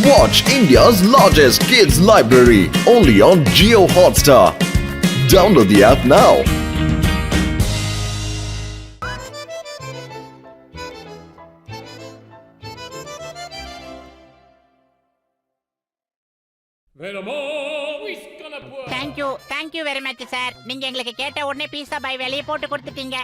Watch India's largest kids library only on Jio Hotstar. Download the app now. Thank you very much sir. நீங்க எங்களுக்கு கேட்ட உடனே பீஸா by வெளிய போட்டு கொடுத்துட்டீங்க.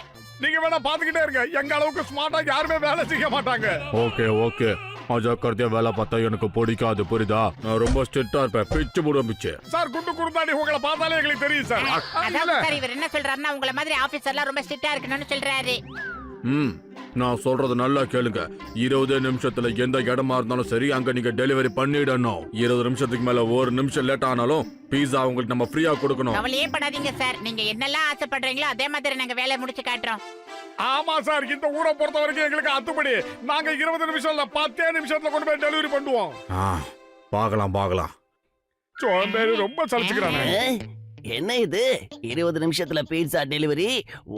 நீங்க வேணா பாத்துக்கிட்டே இருங்க. எங்க அளவுக்கு ஸ்மார்ட்டா யாருமே வேலை செய்ய மாட்டாங்க. ஓகே மஜா करते வேலை பார்த்தா எனக்கு பிடிக்காது புரியுதா? நான் ரொம்ப ஸ்ட்ரிக்ட்டா இருப்பேன். பிச்சு போடுவேன் பிச்சு. சார் குண்டு குருந்தாடி உங்களை பார்த்தாலே எங்களுக்கு தெரியும் சார். அதான் சார் இவர் என்ன சொல்றாருன்னா உங்கள மாதிரி ஆபீசர்லாம் ரொம்ப ஸ்ட்ரிக்ட்டா இருக்கணும்னு சொல்றாரு. நான் சொல்றது நல்லா கேளுங்க. 20 நிமிஷத்துல எந்த இடமா இருந்தாலும் சரி அங்க நீங்க டெலிவரி பண்ணிடணும். 20 நிமிஷத்துக்கு மேல ஒரு நிமிஷம் லேட் ஆனாலும் பீஸா உங்களுக்கு நம்ம ஃப்ரீயா கொடுக்கணும். கவலையே படாதீங்க சார். நீங்க என்னெல்லாம் ஆசைப்படுறீங்களோ அதே மாதிரி நாங்க வேலைய முடிச்சு காட்டுறோம். ஆமா சார், இந்த ஊரை பொறுத்த வரைக்கும் எங்களுக்கு அத்துப்படி. நாங்க 20 நிமிஷம் இல்ல 10 நிமிஷத்துல கொண்டு போய் டெலிவரி பண்ணுவோம். பார்க்கலாம். சோம்பேறி ரொம்ப சலிச்சுக்கிறானே. என்ன இது 20 நிமிஷத்துல பீட்சா டெலிவரி,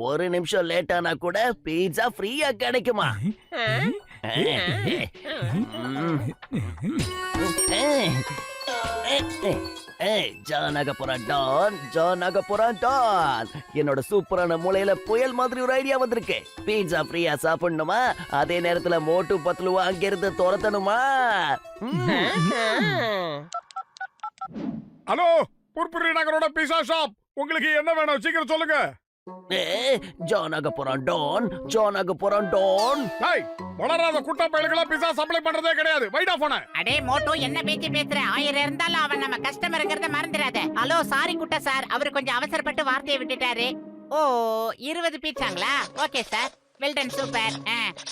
ஒரு நிமிஷம் லேட் ஆனா கூட பீட்சா ஃப்ரீயா கிடைக்குமா? என்னோட சூப்பரான மூளையில புயல் மாதிரி ஒரு ஐடியா வந்திருக்கு. பீட்சா ஃப்ரீயா சாப்பிடணுமா, அதே நேரத்துல மோட்டு பத்லுவா அங்கிருந்து துரத்தணுமா? ஹலோ, புர்புரி நகரோட பீஸா ஷாப், உங்களுக்கு என்ன வேணும் சீக்கிரம் சொல்லுங்க. ஜானாக போறான் டான். ஹேய், வளராத குட்டா பயலுகளா பீஸா சப்ளை பண்றதே கிடையாது. வைடா போன. அடே மோட்டோ என்ன பேச்சு பேசுற? 1000 இருந்தாலும் அவன் நம்ம கஸ்டமர்ங்கறத மறந்துடாத. ஹலோ சாரி குட்டா சார், அவர் கொஞ்சம் அவசரப்பட்டு வார்த்தையை விட்டுட்டாரு. ஓ 20 பீட்சாங்களா? Okay sir, well done, super.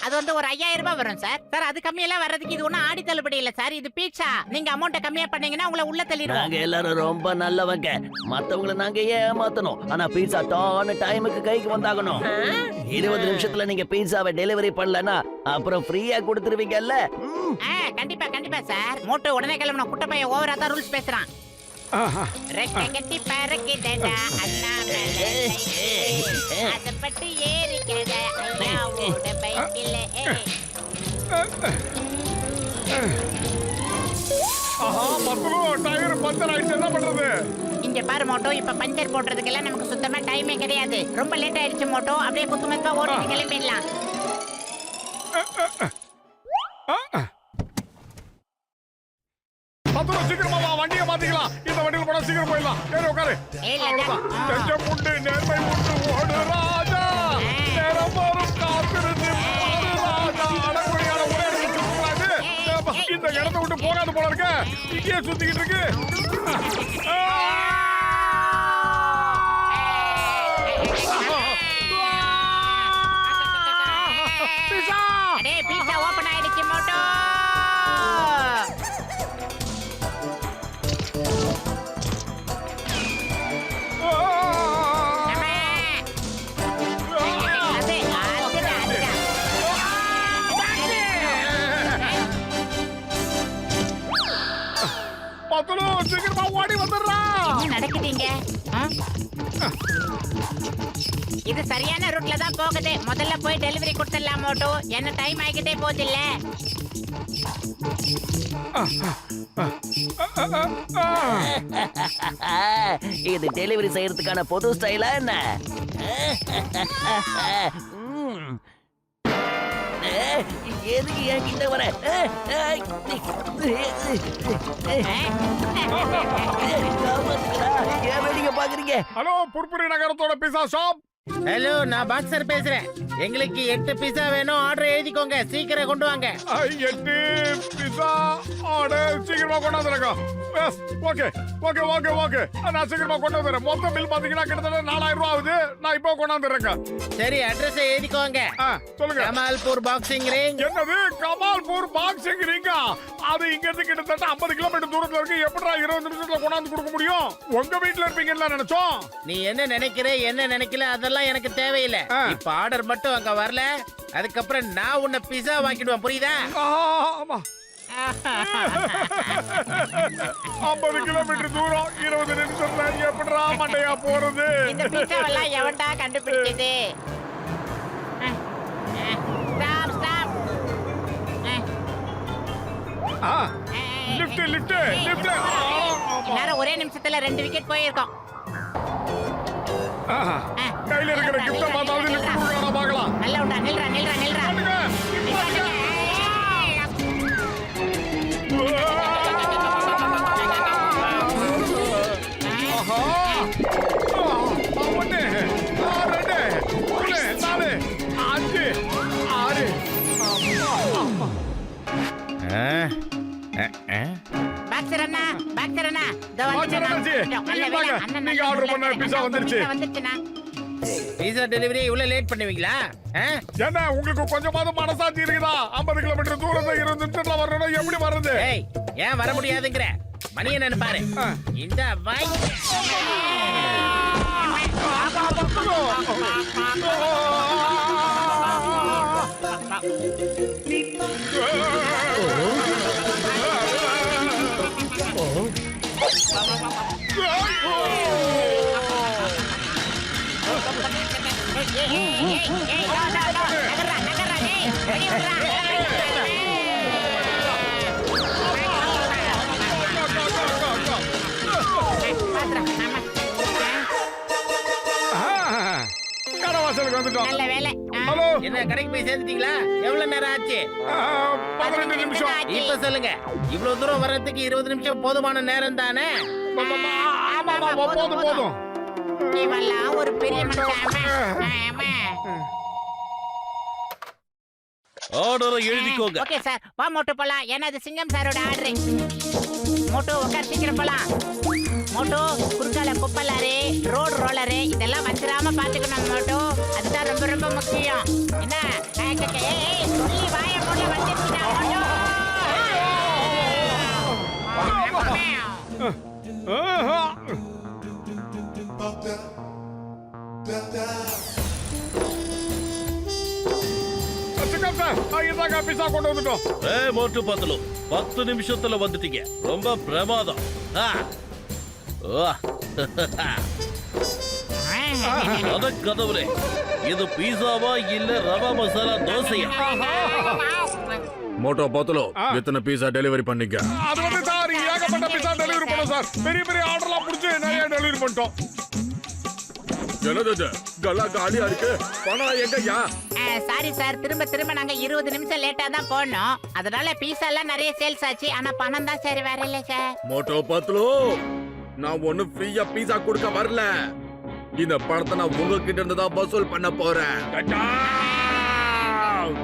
அது வந்து ஒரு 5000 ரூபாய் வரும் சார். சார் அது கம்மியெல்லாம் வர்றதுக்கு இது ஒன்றும் ஆடி தள்ளுபடி இல்ல சார், இது பீட்சா. நீங்க அமௌண்ட்டை கம்மியா பண்ணீங்கன்னா உங்களை உள்ள தள்ளிடுவோம். நாங்க எல்லாரும் ரொம்ப நல்லவங்க, மத்தவங்கள நாங்க ஏமாத்தணும். ஆனா பீட்சா டான் டைமுக்கு கைக்கு வந்தாகணும். 20 நிமிஷத்துல நீங்க பீட்சாவை டெலிவரி பண்ணலனா அப்புறம் ஃப்ரீயா கொடுத்துருவீங்கல்ல? கண்டிப்பா சார். மோட்டோ உடனே கிளம்பணும். குட்ட பையன் ஓவரா தான் ரூல்ஸ் பேசுறான். ரெக்கங்கட்டி பறக்குதடா அண்ணா மேலே அதப்பட்டு ஏறிக்கட ஐயாவோட பைக்கில. டயர் பஞ்சர் ஆயிடுச்சு, என்ன பண்றது? இங்க பாரு மோட்டோ, இப்ப பஞ்சர் போடுறதுக்கெல்லாம் நமக்கு சுத்தமா டைமே கிடையாது. ரொம்ப லேட் ஆயிடுச்சு மோட்டோ, அப்படியே குத்துமத்தா ஓடி கிளம்பிடலாம். சீக்கிரமா வா, வண்டியை மாத்திக்கலாம். இந்த வண்டியில போனா சீக்கிரம் போயிடலாம். ஏறி உட்காரு. நெஞ்சம் உண்டு, நேர்மை உண்டு, ஓடு ராஜா. நேரம் வரும் காத்திருந்து பாரு ராஜா. அடக்குடியான ஒரே இடத்துல சுத்தக்கூடாது. இந்த இடத்தை விட்டு போகாது போல இருக்க. இங்கேயே சுத்திக்கிட்டு இருக்கு. பீட்சா ஓபன் ஆயிடுச்சு மோட்டோ. சீக்கிரமா ஓடி வந்துடுறா. நடக்குதுங்க. இது சரியான ரூட்ல தான் போகுது. முதல்ல போய் டெலிவரி கொடுத்துடலாம் மோட்டோ, என்ன டைம் ஆகிட்டே போகுது இல்ல? இது டெலிவரி செய்யறதுக்கான பொது ஸ்டைலா என்ன? எதுக்கு என்கிட்ட வர? பாக்குறீங்க? ஹலோ, புர்புரி நகரத்தோட பீஸா ஷாப். ஹலோ, நான் பாக்ஸர் பேசுறேன். எங்களுக்கு 8 பீஸா வேணும், ஆர்டர் எழுதிக்கோங்க, சீக்கிரம் கொண்டு வாங்க. 8 பீஸா ஆர்டர் சீக்கிரமா கொண்டு வந்துருங்க. ஓகே, நான் சீக்கிரமா கொண்டு வந்துடுறேன். மொத்த பில் பாத்தீங்கன்னா கிட்டத்தட்ட 4000 ரூபாய் ஆகுது. நான் இப்போ கொண்டு வந்துடுறேங்க. சரி, அட்ரஸ் எழுதிக்கோங்க. சொல்லுங்க. Kamalpur boxing range. என்னது கமால்பூர் பாக்ஸிங் ரேங்கா? அது இங்க இருந்து கிட்டத்தட்ட 50 கிலோமீட்டர் தூரத்துல இருக்கு. எப்படிடா 20 நிமிஷத்துல கொண்டாந்து கொடுக்க முடியும்? உங்க வீட்டுல இருப்பீங்கன்னு நினைச்சோம். நீ என்ன நினைக்கிற என்ன நினைக்கல அதெல்லாம் எனக்கு தேவையில்லை. இப்ப ஆர்டர் மட்டும் அங்க வரல, அதுக்கப்புறம் நான் உன்னை பிஸா வாங்கிடுவேன், புரியுதா? ஆமா. 50 கிலோமீட்டர் தூரம் 20 நிமிஷத்துல எப்படிடா மண்டையா போறது? இந்த பீஸாவெல்லாம் எவன்டா கண்டுபிடிச்சது? ஸ்டாப். லிஃப்ட் லிஃப்ட் லிஃப்ட் எல்லாரும் ஒரே நிமிஷத்துல 2 விக்கெட் போயிருக்கோம். கையில இருக்கிற கிஃப்ட பார்த்தாலும் லிஃப்ட் கொடுக்கறத பார்க்கலாம். நல்லா உண்டா, நில்றா நில்றா நில்றா. ஆஹா 1 2 3 4 5 6 பாக்ஸர் அண்ணா, பாக்ஸர் அண்ணா, இதோ வந்துட்டேன். நீங்க ஆர்டர் பண்ண பீஸா வந்துருச்சு. வந்துச்சுண்ணா. பீஸா டெலிவரி இவ்வளவு லேட் பண்ணுவீங்களா? என்ன உங்களுக்கு கொஞ்சமாவது மனசாட்சி இருக்குதா? 50 கிலோமீட்டர் தூரத்தை 20 நிமிஷத்துல வரணும், எப்படி வர்றது? ஏய், ஏன் வர முடியாதுங்கிற? மணி என்னன்னு பாரு. இந்த வாய் கடவாசலுக்கு வந்துட்டோம். நல்ல வேலை. ஹலோ, என்ன கடைக்கு போய் சேர்ந்துட்டீங்களா? எவ்வளவு நேரம் ஆச்சு? 15 நிமிஷம். இப்ப சொல்லுங்க, இவ்வளவு தூரம் வர்றதுக்கு 20 நிமிஷம் போதுமான நேரம் தானே? போதும் போதும். இவெல்லாம் ஒரு பெரிய மனுஷன். ஆர்டரை எழுதிக்கோங்க. ஓகே சார், வா மோட்டு போலாம். ஏன்னா அது சிங்கம் சாரோட ஆர்டர். மோட்டு உட்கார், சீக்கிரம் போலாம். மோட்டு குறுக்கால குப்பலாரு, ரோடு ரோலரு இதெல்லாம் வந்துடாம பாத்துக்கணும் மோட்டு. அதுதான் ரொம்ப ரொம்ப முக்கியம். என்ன சொல்லி வாய போட்டு வந்துருச்சுடா பீஸா கொண்டு வந்துட்டோம். மோட்டு பத்தலு 10 நிமிஷத்துல வந்துட்டீங்க. ரொம்ப பிரமாதம். கதவுரே, இது பீஸாவா இல்ல ரவா மசாலா தோசையா? மோட்டோ பத்தலோ எத்தனை பீஸா டெலிவரி பண்ணீங்க? அது வந்து சார் ஏகப்பட்ட பீஸா டெலிவரி பண்ணோம் சார். பெரிய பெரிய ஆர்டர்லாம் புடிச்சு நிறைய டெலிவரி பண்ணிட்டோம். என்னது கல்லா காலியா இருக்கு? பணம் எங்கயா? சாரி சார், திரும்ப திரும்ப நாங்க 20 நிமிஷம் லேட்டா தான் போனோம். அதனால பீஸா எல்லாம் நிறைய சேல்ஸ் ஆச்சு. ஆனா பணம் தான் சரி வரல சார். மோட்டோ பத்தலோ, நான் ஒண்ணு ஃப்ரீயா பீஸா கொடுக்க வரல. இந்த பணத்தை நான் உங்ககிட்ட இருந்து தான் வசூல் பண்ண போறேன்.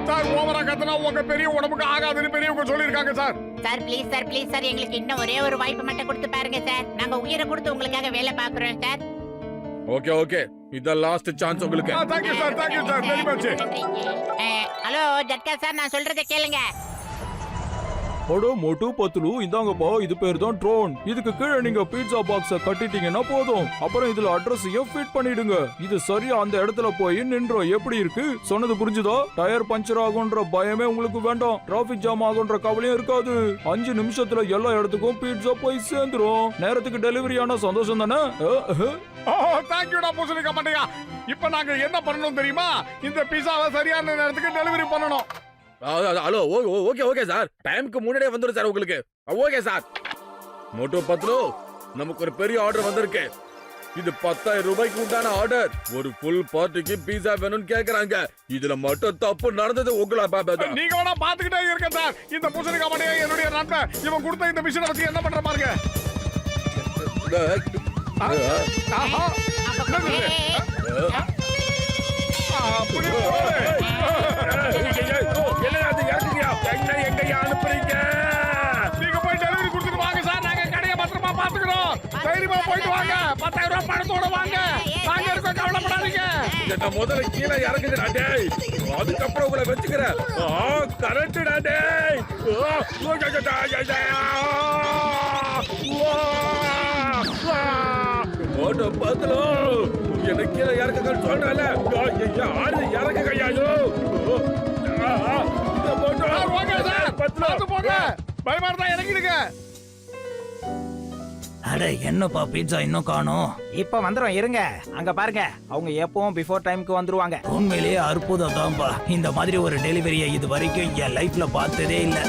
சார் ஓவரா கத்தனா உங்க பெரிய உடம்புக்கு ஆகாதுன்னு பெரியவங்க சொல்லிருக்காங்க sir. Sir please sir, please sir, எங்களுக்கு இன்னும் ஒரே ஒரு வாய்ப்பு மட்டும் கொடுத்து பாருங்க சார். நாங்க உயிரை கொடுத்து உங்களுக்காக வேலை பாக்குறோம் சார். ஓகே ஓகே, இத லாஸ்ட் சான்ஸ் உங்களுக்கு. Thank you sir, thank you sir, very much. Hello ஜட்கா சார், நான் சொல்றதை கேளுங்க. அடோ மோட்டு பத்துலு, இந்தாங்கப்பா, இது பேர் தான் ட்ரோன். இதுக்கு கீழே நீங்க பீட்சா பாக்ஸ கட்டிட்டீங்கன்னா போதும். அப்புறம் இதுல அட்ரஸையும் ஃபிட் பண்ணிடுங்க. இது சரியா அந்த இடத்துல போய் நின்றோம். எப்படி இருக்கு? சொன்னது புரிஞ்சுதா? டயர் பஞ்சர் ஆகுன்ற பயமே உங்களுக்கு வேண்டாம். டிராபிக் ஜாம் ஆகுன்ற கவலையும் இருக்காது. 5 நிமிஷத்துல எல்லா இடத்துக்கும் பீட்சா போய் சேர்ந்துரும். நேரத்துக்கு டெலிவரி ஆனா சந்தோஷம் தானே? தேங்க் யூடா பூசணிக்கா மாட்டேங்க. இப்போ நாங்க என்ன பண்ணணும் தெரியுமா? இந்த பீஸாவை சரியான நேரத்துக்கு டெலிவரி பண்ணணும். ஹலோ, ஓகே ஓகே சார், டைம்க்கு முன்னாடியே வந்துரும் சார் உங்களுக்கு. Okay sir. மோட்டோ பத்லு, நமக்கு ஒரு பெரிய ஆர்டர் வந்திருக்கு. இது 10,000 ரூபாய்க்கு உண்டான ஆர்டர். ஒரு ஃபுல் பார்ட்டிக்கு பீஸா வேணும்னு கேக்குறாங்க. இதுல மட்டும் தப்பு நடந்தது உங்களா பாபா? நீங்க வேணா பாத்துக்கிட்டே இருக்க சார். இந்த பூசணிக்கா மாட்டேங்க என்னுடைய நண்பன். இவன் கொடுத்த இந்த மிஷினை வச்சு என்ன பண்ற பாருங்க. நீங்க போய் டெலிவரி கொடுத்துட்டு வாங்க சார். நாங்க கடையை பத்திரமா பாத்துக்கிறோம். தைரியமா போயிட்டு வாங்க. 10,000 ரூபாய் பணத்தோட வாங்க. நாங்க இருக்கோம், கவலைப்படாதீங்க. முதல்ல கீழே இறங்குதுடா டேய், அதுக்கப்புறம் உங்களை வச்சுக்கிறேன். கரெக்டுடா டேய். மோட்டோ பத்லு, என்ன கீழே இறக்குங்கன்னு சொல்றேன்ல. யாரு இறக்குங்கய்யா? பயமா இருந்தா இறங்கிடுங்க. அட என்னப்பா பீட்சா இன்னும் காணோம்? இப்ப வந்துரும், இருங்க. அங்க பாருங்க, அவங்க எப்பவும் பிஃபோர் டைம்க்கு வந்துருவாங்க. உண்மையிலேயே அற்புதம் தான்ப்பா. இந்த மாதிரி ஒரு டெலிவரியை இது வரைக்கும் என் லைஃப்ல பார்த்ததே இல்ல.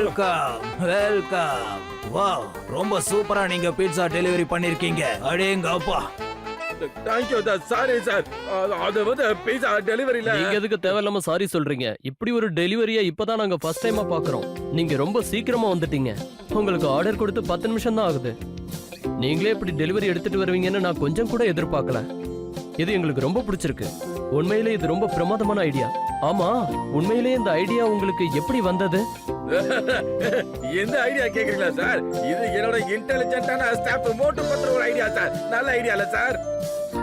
வெல்கம் வெல்கம் வாவ் ரொம்ப சூப்பரா நீங்க பீட்சா டெலிவரி பண்ணிருக்கீங்க அடேங்கப்பா தேங்க்யூ சாரி சார் அது வந்து பீஸா டெலிவரியில நீங்க எதுக்கு தேவையில்லாம சாரி சொல்றீங்க இப்படி ஒரு டெலிவரியா இப்பதான் நாங்க ஃபர்ஸ்ட் டைமா பாக்குறோம் நீங்க ரொம்ப சீக்கிரமா வந்துட்டீங்க உங்களுக்கு ஆர்டர் கொடுத்து 10 நிமிஷம் தான் ஆகுது நீங்களே இப்படி டெலிவரி எடுத்துட்டு வருவீங்கன்னு நான் கொஞ்சம் கூட எதிர்பார்க்கல இது எங்களுக்கு ரொம்ப பிடிச்சிருக்கு உண்மையிலே இது ரொம்ப பிரமாதமான ஐடியா ஆமா உண்மையிலே இந்த ஐடியா உங்களுக்கு எப்படி வந்தது எந்த ஐடியா கேக்குறீங்களா சார் இது என்னோட இன்டெலிஜென்ட்டான ஸ்டாஃப் மோட்டு பத்திர ஒரு ஐடியா சார் நல்ல ஐடியா இல்ல சார்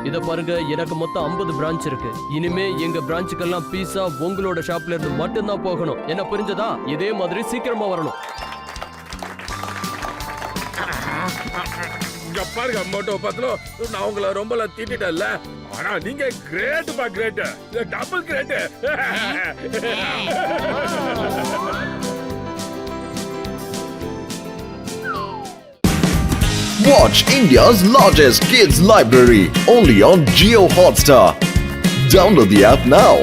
இத பாருங்க எனக்கு மொத்தம் 50 பிரான்ச் இருக்கு இனிமே எங்க பிரான்ச்சுக்கெல்லாம் பீஸா உங்களோட ஷாப்ல இருந்து மட்டும்தான் போகணும் என்ன புரிஞ்சதா இதே மாதிரி சீக்கிரமா வரணும் இங்க பாருங்க மோட்டோ பத்திரோ நான் உங்களை ரொம்ப திட்டிட்டேன்ல ஆனா நீங்க கிரேட்பா great double great Watch India's largest kids library only on Geo Hotstar. Download the app now.